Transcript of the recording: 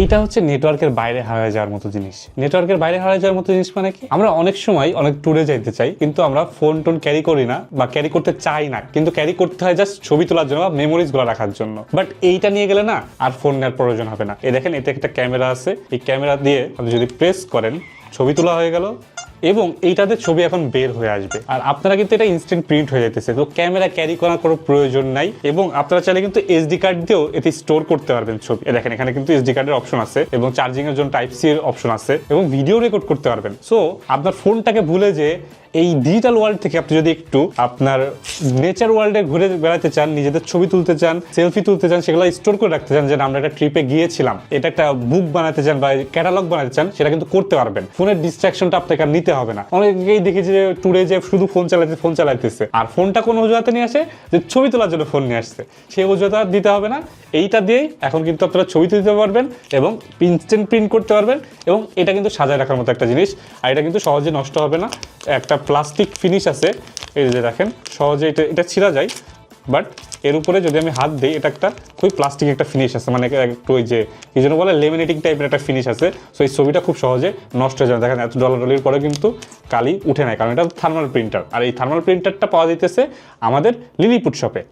এইটা হচ্ছে নেটওয়ার্কের বাইরে হারিয়ে যাওয়ার মতো জিনিস। নেটওয়ার্কের বাইরে হারিয়ে যাওয়ার মতো জিনিস মানে কি, আমরা অনেক সময় অনেক ট্যুরে যাইতে চাই, কিন্তু আমরা ফোন টোন ক্যারি করি না বা ক্যারি করতে চাই না, কিন্তু ক্যারি করতে হয় জাস্ট ছবি তোলার জন্য বা মেমোরিজ গুলো রাখার জন্য। বাট এইটা নিয়ে গেলে না আর ফোন নেওয়ার প্রয়োজন হবে না। এই দেখেন, এতে একটা ক্যামেরা আছে, এই ক্যামেরা দিয়ে আপনি যদি প্রেস করেন ছবি তোলা হয়ে গেল এবং এইটাতে ছবি এখন বের হয়ে আসবে। আর আপনারা কিন্তু এটা ইনস্ট্যান্ট প্রিন্ট হয়ে যেতেছে, তো ক্যামেরা ক্যারি করার কোনো প্রয়োজন নাই। এবং আপনারা চাইলে কিন্তু এসডি কার্ড দিয়েও এতে স্টোর করতে পারবেন ছবি। দেখেন, এখানে কিন্তু এসডি কার্ডের অপশন আছে এবং চার্জিং এর জন্য টাইপ সি এর অপশন আছে এবং ভিডিও রেকর্ড করতে পারবেন। সো আপনার ফোনটাকে ভুলে যে এই ডিজিটাল ওয়ার্ল্ড থেকে আপনি যদি একটু আপনার নেচার ওয়ার্ল্ডে ঘুরে বেড়াতে চান, নিজেদের ছবি তুলতে চান, সেলফি তুলতে চান, সেগুলো স্টোর করে রাখতে চান, যে আমরা একটা ট্রিপে গিয়েছিলাম, এটা একটা বুক বানাতে চান বা ক্যাটালগ বানাতে চান, সেটা কিন্তু করতে পারবেন। ফোনের ডিস্ট্রাকশনটা আপনাকে আর নিতে হবে না। অনেকেই দেখেছি যে ট্যুরে যে শুধু ফোন চালাইতেছে আর ফোনটা কোন অজুহাতে নিয়ে আসে, যে ছবি তোলার জন্য ফোন নিয়ে আসছে, সেই অজুহাত আর দিতে হবে না। এইটা দিয়েই এখন কিন্তু আপনারা ছবি তুলতে পারবেন এবং ইনস্ট্যান্ট প্রিন্ট করতে পারবেন। এবং এটা কিন্তু সাজায় রাখার মতো একটা জিনিস, আর এটা কিন্তু সহজে নষ্ট হবে না। একটা প্লাস্টিক ফিনিশ আছে, এই যে দেখেন, সহজে এটা ছিঁড়া যায়, বাট এর উপরে যদি আমি হাত দিই, এটা একটা খুবই প্লাস্টিক একটা ফিনিশ আছে, মানে একটু ওই যে এই জন্য বলে লেমিনেটিং টাইপের একটা ফিনিশ আছে। সো এই ছবিটা খুব সহজে নষ্ট হয়ে যাবে। দেখেন, এত ডলার পরে কিন্তু কালি উঠে নেয়, কারণ এটা থার্মাল প্রিন্টার। আর এই থার্মাল প্রিন্টারটা পাওয়া যাইতেছে আমাদের লিলিপুট শপে।